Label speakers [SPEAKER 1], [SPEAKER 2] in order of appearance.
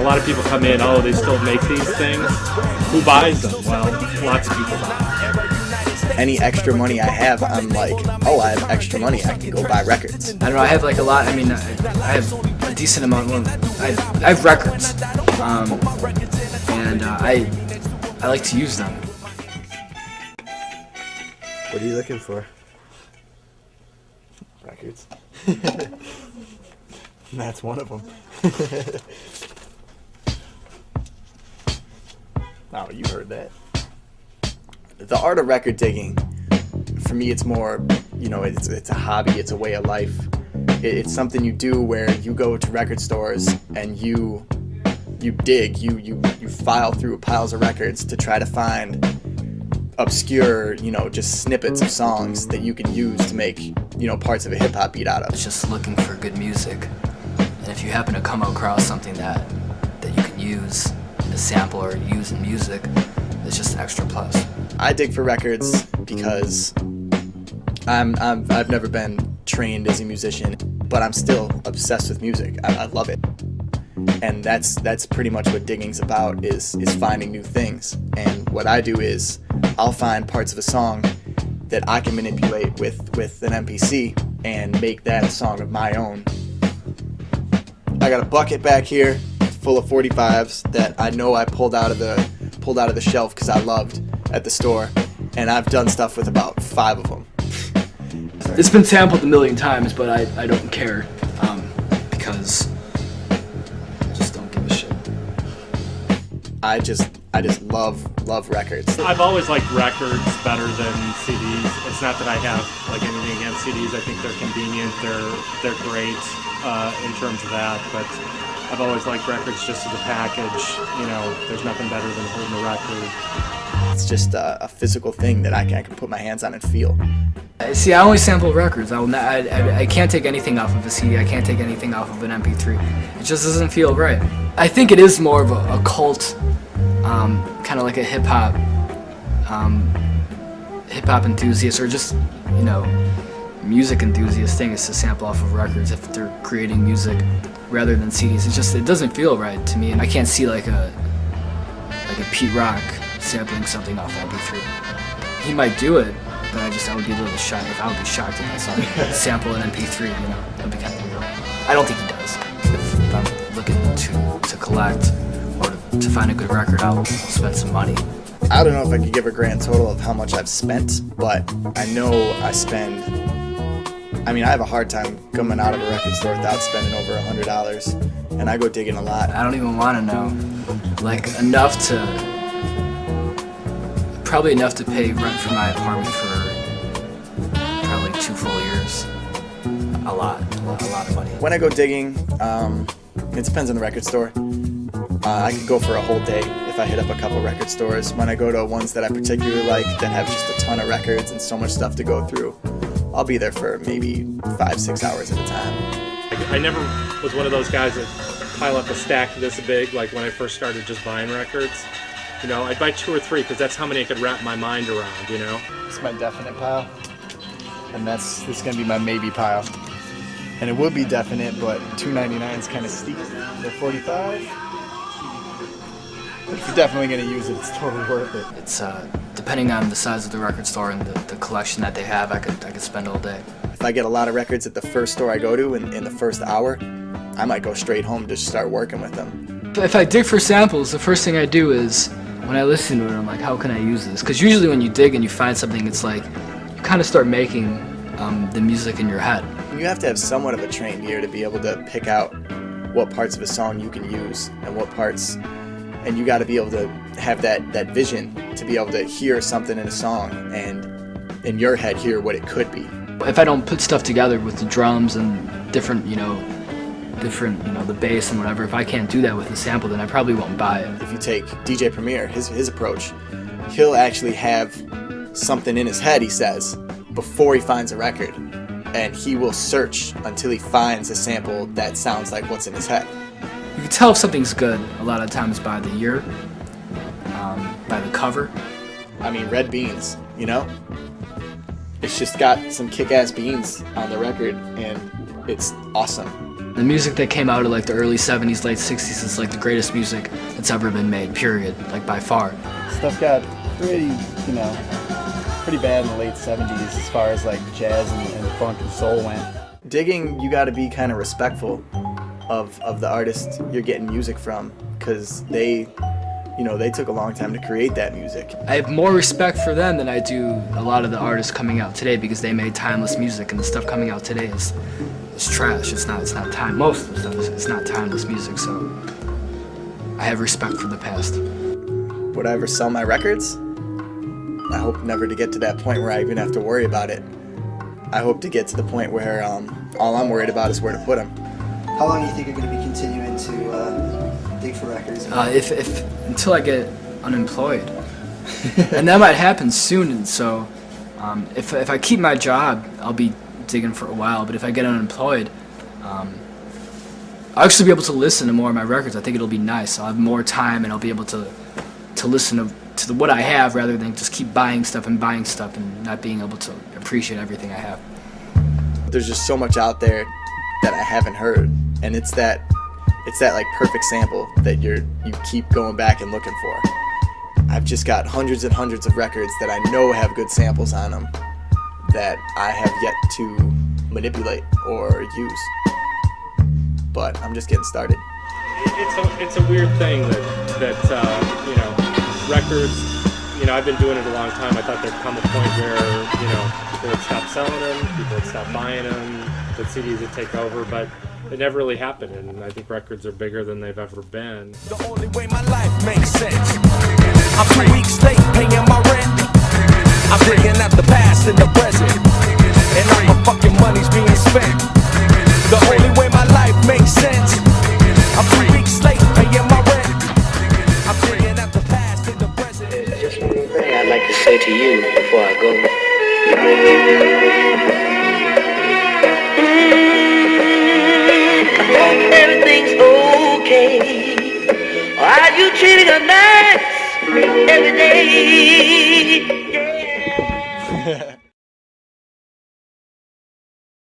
[SPEAKER 1] lot of people come in, oh, they still make these things. Who buys them? Well, lots of people buy them.
[SPEAKER 2] Any extra money I have, I'm like, oh, I have extra money, I can go buy records.
[SPEAKER 3] I don't know, I have like a lot, I mean, I have a decent amount, I have records, and I like to use them.
[SPEAKER 4] What are you looking for? Records. That's one of them. Oh, you heard that.
[SPEAKER 2] The art of record digging, for me, it's more, you know, it's a hobby, it's a way of life. It's something you do where you go to record stores and you dig, you file through piles of records to try to find obscure, you know, just snippets of songs that you can use to make, you know, parts of a hip-hop beat out of.
[SPEAKER 3] It's just looking for good music, and if you happen to come across something that you can use in a sample or use in music, it's just an extra plus.
[SPEAKER 2] I dig for records because I've never been trained as a musician, but I'm still obsessed with music. I love it. And that's pretty much what digging's about, is finding new things. And what I do is I'll find parts of a song that I can manipulate with an MPC and make that a song of my own. I got a bucket back here full of 45s that I know I pulled out of the shelf because I loved at the store, and I've done stuff with about 5 of them.
[SPEAKER 3] It's been sampled a million times, but I don't care, because I just don't give a shit.
[SPEAKER 2] I just love records.
[SPEAKER 1] I've always liked records better than CDs. It's not that I have like anything against CDs. I think they're convenient. They're great in terms of that. But I've always liked records just as a package. You know, there's nothing better than holding a record.
[SPEAKER 2] It's just a physical thing that I can put my hands on and feel.
[SPEAKER 3] See, I only sample records. I can't take anything off of a CD. I can't take anything off of an MP3. It just doesn't feel right. I think it is more of a cult, kind of like a hip-hop enthusiast, or just, you know, music enthusiast thing, is to sample off of records if they're creating music rather than CDs. It doesn't feel right to me, and I can't see like a Pete Rock sampling something off MP3. He might do it, but I would be a little shocked. I would be shocked if I saw him sample an MP3, you know. That'd be kind of weird. I don't think he does. If I'm looking to collect or to find a good record, I'll spend some money.
[SPEAKER 2] I don't know if I could give a grand total of how much I've spent, but I know I have a hard time coming out of a record store without spending over $100, and I go digging a lot.
[SPEAKER 3] I don't even want to know. Like, probably enough to pay rent for my apartment for probably 2 full years. A lot of money.
[SPEAKER 2] When I go digging, it depends on the record store. I could go for a whole day if I hit up a couple record stores. When I go to ones that I particularly like, that have just a ton of records and so much stuff to go through, I'll be there for maybe 5-6 hours at a time.
[SPEAKER 1] I never was one of those guys that pile up a stack this big, like when I first started just buying records. You know, I'd buy 2 or 3 because that's how many I could wrap my mind around, you know?
[SPEAKER 2] It's my definite pile, and this is going to be my maybe pile. And it would be definite, but $2.99 is kind of steep for 45. But if you're definitely going to use it, it's totally worth it.
[SPEAKER 3] It's depending on the size of the record store and the collection that they have, I could spend all day.
[SPEAKER 2] If I get a lot of records at the first store I go to in the first hour, I might go straight home to start working with them.
[SPEAKER 3] If I dig for samples, the first thing I do is, when I listen to it, I'm like, how can I use this? Because usually when you dig and you find something, it's like, you kind of start making the music in your head.
[SPEAKER 2] You have to have somewhat of a trained ear to be able to pick out what parts of a song you can use and what parts, and you got to be able to have that vision to be able to hear something in a song and in your head hear what it could be.
[SPEAKER 3] If I don't put stuff together with the drums and different, the bass and whatever, if I can't do that with a sample, then I probably won't buy it.
[SPEAKER 2] If you take DJ Premier, his approach, he'll actually have something in his head, he says, before he finds a record, and he will search until he finds a sample that sounds like what's in his head.
[SPEAKER 3] You can tell if something's good a lot of times by the year, by the cover.
[SPEAKER 2] I mean, red beans, you know? It's just got some kick-ass beans on the record, and it's awesome.
[SPEAKER 3] The music that came out of like the early 70s, late 60s is like the greatest music that's ever been made, period, like by far.
[SPEAKER 5] Stuff got pretty, you know, pretty bad in the late 70s as far as like jazz and funk and soul went.
[SPEAKER 2] Digging, you got to be kind of respectful of the artist you're getting music from, because they took a long time to create that music.
[SPEAKER 3] I have more respect for them than I do a lot of the artists coming out today, because they made timeless music, and the stuff coming out today is trash. It's not time. Most of the stuff it's not timeless music. So I have respect for the past.
[SPEAKER 2] Would I ever sell my records? I hope never to get to that point where I even have to worry about it. I hope to get to the point where all I'm worried about is where to put them.
[SPEAKER 6] How long do you think you're going to be continuing to dig for records?
[SPEAKER 3] If until I get unemployed, and that might happen soon. And so, if I keep my job, I'll be digging for a while. But if I get unemployed, I'll actually be able to listen to more of my records. I think it'll be nice. I'll have more time, and I'll be able to listen to what I have rather than just keep buying stuff and not being able to appreciate everything I have.
[SPEAKER 2] There's just so much out there that I haven't heard, and it's that like perfect sample that you keep going back and looking for. I've just got hundreds and hundreds of records that I know have good samples on them that I have yet to manipulate or use. But I'm just getting started.
[SPEAKER 1] It's a weird thing that you know, records. You know, I've been doing it a long time. I thought there'd come a point where, you know, people would stop selling them, people would stop buying them, that CDs would take over, but it never really happened, and I think records are bigger than they've ever been.
[SPEAKER 7] The only way my life makes sense. I'm 2 weeks late paying my rent. I'm bringing out the past and the present, and all my fucking money's being spent. The only way my life makes sense. I'm 2 weeks late paying my rent. I'm bringing out the past and the present.
[SPEAKER 8] There's just one thing I'd like to say to you before I go.
[SPEAKER 9] Everything's okay. Are you treating her nice every day? Yeah.